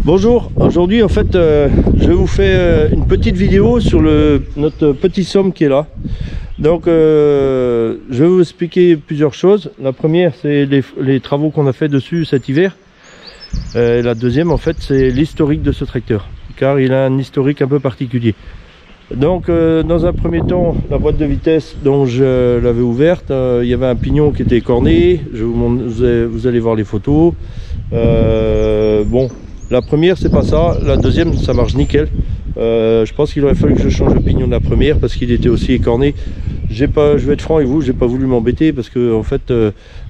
Bonjour, aujourd'hui en fait je vous fais une petite vidéo sur notre petit somme qui est là. Donc je vais vous expliquer plusieurs choses. La première c'est les travaux qu'on a fait dessus cet hiver. La deuxième en fait c'est l'historique de ce tracteur, car il a un historique un peu particulier. Donc dans un premier temps, la boîte de vitesse dont je l'avais ouverte, il y avait un pignon qui était écorné. Vous allez voir les photos. Bon, la première c'est pas ça, la deuxième ça marche nickel. Je pense qu'il aurait fallu que je change le pignon de la première parce qu'il était aussi écorné. Je vais être franc avec vous, j'ai pas voulu m'embêter parce que en fait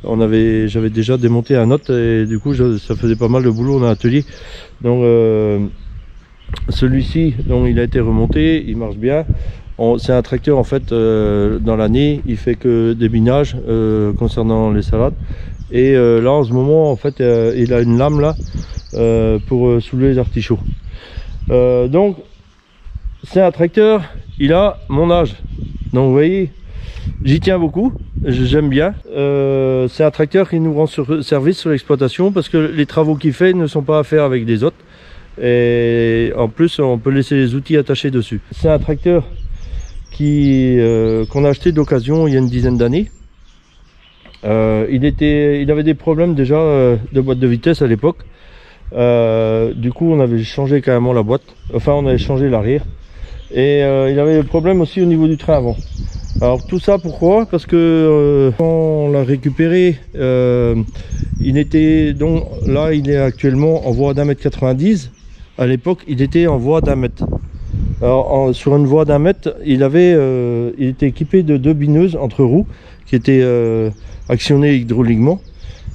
j'avais déjà démonté un autre et du coup ça faisait pas mal de boulot dans l'atelier. Donc celui-ci, donc il a été remonté, il marche bien. C'est un tracteur en fait dans l'année, il fait que des binages concernant les salades. Et là en ce moment en fait il a une lame là pour soulever les artichauts. Donc c'est un tracteur, il a mon âge. Donc vous voyez, j'y tiens beaucoup, j'aime bien. C'est un tracteur qui nous rend service sur l'exploitation parce que les travaux qu'il fait ne sont pas à faire avec des autres. Et en plus on peut laisser les outils attachés dessus. C'est un tracteur qu'on a acheté d'occasion il y a une dizaine d'années. Il avait des problèmes déjà de boîte de vitesse à l'époque. Du coup on avait changé carrément la boîte, enfin on avait changé l'arrière. Et il avait des problèmes aussi au niveau du train avant. Alors tout ça pourquoi? Parce que quand on l'a récupéré, il était donc là il est actuellement en voie d'1,90 m. À l'époque il était en voie d'1 mètre. Alors sur une voie d'1 mètre, il était équipé de 2 bineuses entre roues qui étaient actionnées hydrauliquement.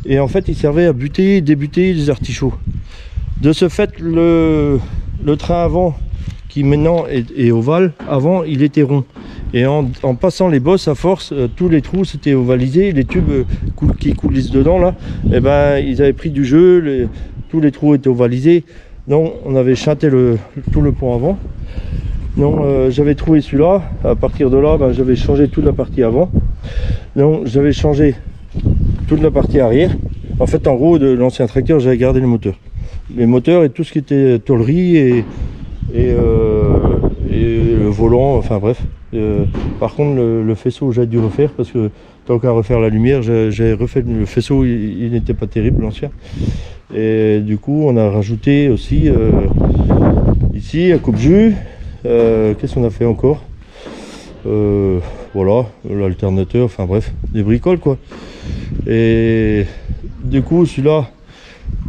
Et en fait il servait à buter et débuter les artichauts. De ce fait le train avant, qui maintenant est ovale, avant il était rond. Et en passant les bosses à force, tous les trous s'étaient ovalisés, les tubes qui coulissent dedans là, et ben ils avaient pris du jeu, tous les trous étaient ovalisés. Donc on avait chanté tout le pont avant. Donc j'avais trouvé celui-là. À partir de là, ben, j'avais changé toute la partie avant. Donc j'avais changé toute la partie arrière. En fait en gros de l'ancien tracteur j'avais gardé les moteurs et tout ce qui était tôlerie et le volant, enfin bref. Par contre le faisceau j'ai dû refaire parce que tant qu'à refaire la lumière, j'ai refait le faisceau, il n'était pas terrible l'ancien. Et du coup on a rajouté aussi ici un coupe-jus. Qu'est-ce qu'on a fait encore? Voilà, l'alternateur, enfin bref, des bricoles quoi. Et du coup celui-là,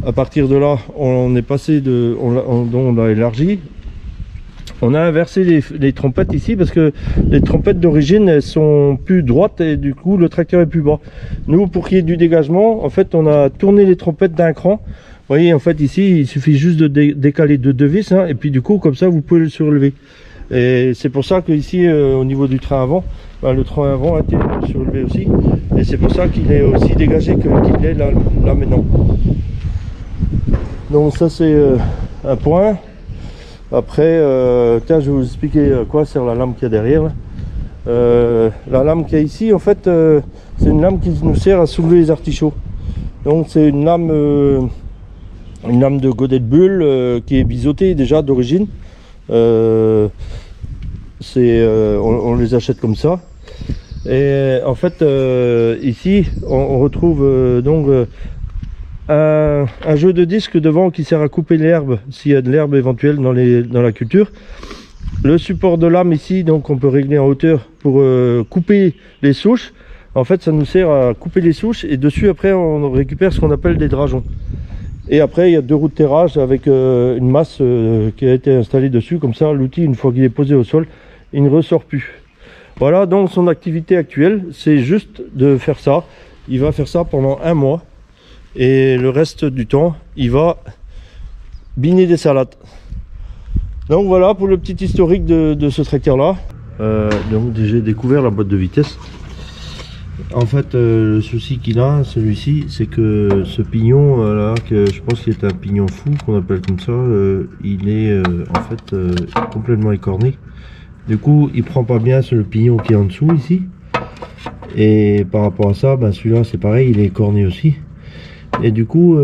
à partir de là on est passé on l'a élargi. On a inversé les trompettes ici parce que les trompettes d'origine elles sont plus droites et du coup le tracteur est plus bas. Nous pour qu'il y ait du dégagement, en fait on a tourné les trompettes d'un cran. Vous voyez en fait ici il suffit juste de décaler de 2 vis hein, et puis du coup comme ça vous pouvez le surlever. Et c'est pour ça que ici au niveau du train avant, ben, le train avant a été surélevé aussi. Et c'est pour ça qu'il est aussi dégagé qu'il est là maintenant. Donc ça c'est un point. Après, tiens, je vais vous expliquer à quoi sert la lame qu'il y a derrière. La lame qu'il y a ici, en fait, c'est une lame qui nous sert à soulever les artichauts. Donc c'est une lame de godet de bulle qui est biseautée déjà d'origine. On les achète comme ça. Et en fait, ici, on retrouve donc un jeu de disque devant qui sert à couper l'herbe s'il y a de l'herbe éventuelle dans la culture. Le support de lame ici, donc on peut régler en hauteur pour couper les souches. En fait ça nous sert à couper les souches et dessus après on récupère ce qu'on appelle des drageons. Et après il y a 2 roues de terrage avec une masse qui a été installée dessus, comme ça l'outil une fois qu'il est posé au sol il ne ressort plus. Voilà, donc son activité actuelle c'est juste de faire ça. Il va faire ça pendant 1 mois. Et le reste du temps il va biner des salades. Donc voilà pour le petit historique de ce tracteur là. Donc j'ai découvert la boîte de vitesse. En fait le souci qu'il a celui-ci c'est que ce pignon là, que je pense qu'il est un pignon fou qu'on appelle comme ça, il est en fait complètement écorné. Du coup il prend pas bien sur le pignon qui est en dessous ici. Et par rapport à ça, ben celui-là c'est pareil, il est écorné aussi. Et du coup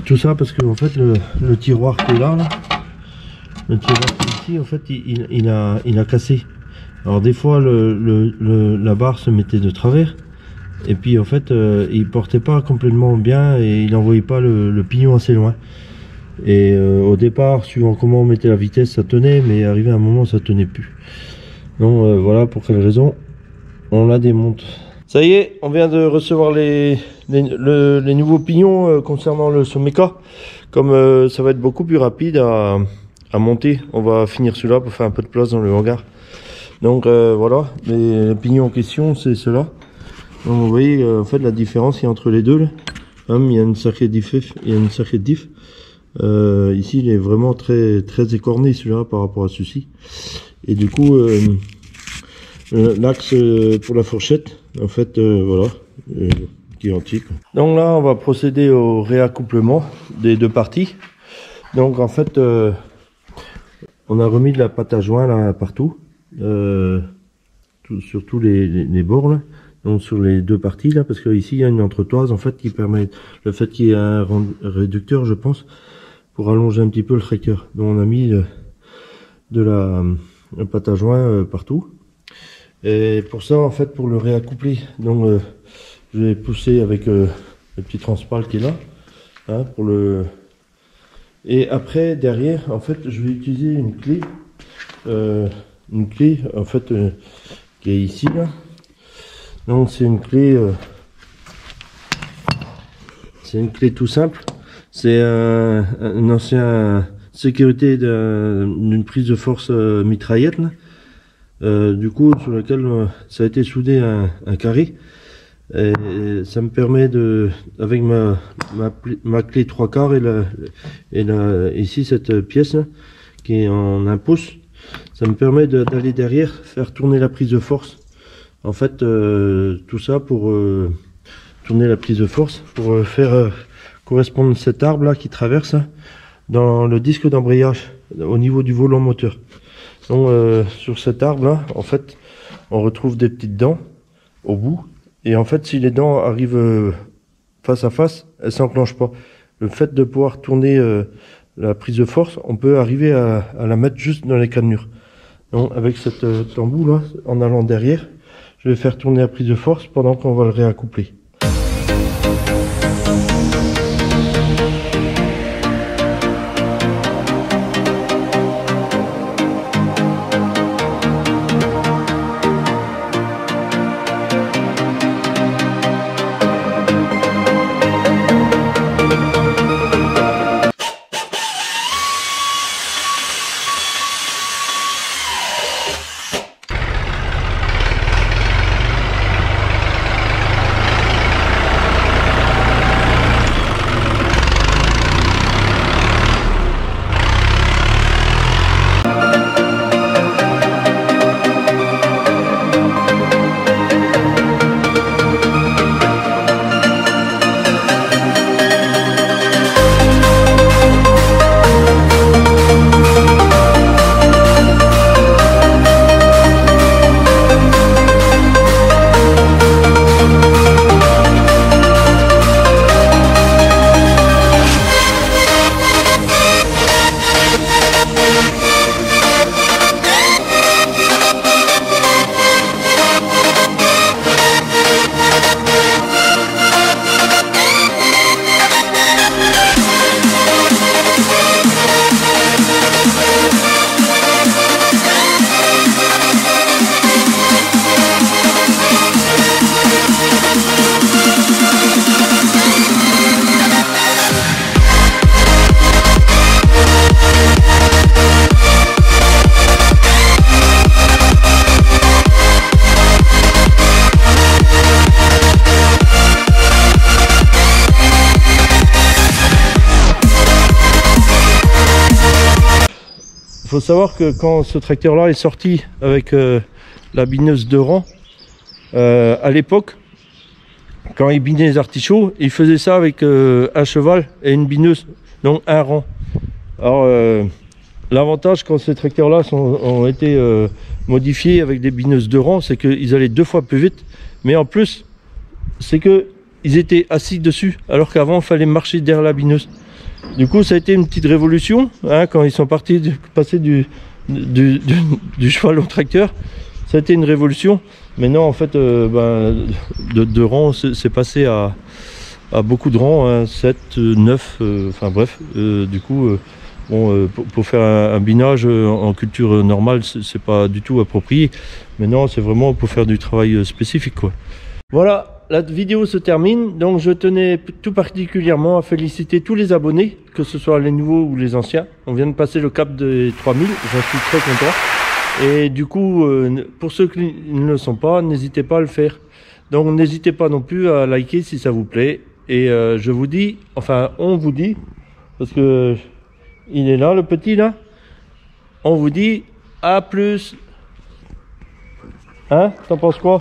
Tout ça parce que en fait le tiroir qui est là, le tiroir qui est ici, en fait il a cassé. Alors des fois la barre se mettait de travers et puis en fait il portait pas complètement bien et il n'envoyait pas le pignon assez loin. Et au départ, suivant comment on mettait la vitesse, ça tenait, mais arrivé à un moment ça tenait plus. Donc voilà pour quelle raison on la démonte. Ça y est, on vient de recevoir les nouveaux pignons concernant le Someca. Comme ça va être beaucoup plus rapide à monter, on va finir celui-là pour faire un peu de place dans le hangar. Donc voilà, les pignons en question, c'est ceux-là. Donc vous voyez en fait la différence il y a entre les deux. Là. Il y a une sacrée diff. Ici il est vraiment très écorné celui-là par rapport à ceci. Et du coup l'axe pour la fourchette, en fait voilà, qui est entier. Donc là on va procéder au réaccouplement des deux parties. Donc en fait on a remis de la pâte à joint là partout, sur tous les bords là. Donc sur les deux parties là, parce que ici il y a une entretoise en fait qui permet, le fait qu'il y ait un réducteur je pense, pour allonger un petit peu le tracteur. Donc on a mis de la pâte à joint partout. Et pour ça en fait, pour le réaccoupler, donc je vais pousser avec le petit transpal qui est là, hein, pour le. Et après derrière en fait je vais utiliser une clé en fait qui est ici là. Donc c'est une clé tout simple. C'est une ancienne sécurité d'une prise de force mitraillette là. Du coup sur laquelle ça a été soudé un carré. Et ça me permet de, avec ma clé 3/4 et ici cette pièce là, qui est en 1 pouce, ça me permet d'aller derrière, faire tourner la prise de force. En fait tout ça pour tourner la prise de force, pour faire correspondre cet arbre là qui traverse dans le disque d'embrayage au niveau du volant moteur. Donc sur cet arbre là en fait on retrouve des petites dents au bout. Et en fait, si les dents arrivent face à face, elles s'enclenchent pas. Le fait de pouvoir tourner la prise de force, on peut arriver à la mettre juste dans les cannelures. Donc avec cette embout là, en allant derrière, je vais faire tourner la prise de force pendant qu'on va le réaccoupler. Il faut savoir que quand ce tracteur là est sorti avec la bineuse de rang, à l'époque, quand il binait les artichauts, il faisait ça avec un cheval et une bineuse, donc un rang. Alors l'avantage quand ces tracteurs là ont été modifiés avec des bineuses de rang, c'est qu'ils allaient 2 fois plus vite, mais en plus c'est que ils étaient assis dessus, alors qu'avant il fallait marcher derrière la bineuse. Du coup ça a été une petite révolution, hein, quand ils sont passés du cheval au tracteur. Ça a été une révolution. Maintenant en fait de rangs c'est passé à beaucoup de rangs, hein, 7, 9, enfin bref, du coup pour faire un binage en culture normale c'est pas du tout approprié. Maintenant c'est vraiment pour faire du travail spécifique, quoi. Voilà, la vidéo se termine, donc je tenais tout particulièrement à féliciter tous les abonnés, que ce soit les nouveaux ou les anciens. On vient de passer le cap des 3000, j'en suis très content. Et du coup, pour ceux qui ne le sont pas, n'hésitez pas à le faire. Donc n'hésitez pas non plus à liker si ça vous plaît. Et je vous dis, enfin on vous dit, parce que il est là le petit là, on vous dit à plus. Hein, t'en penses quoi?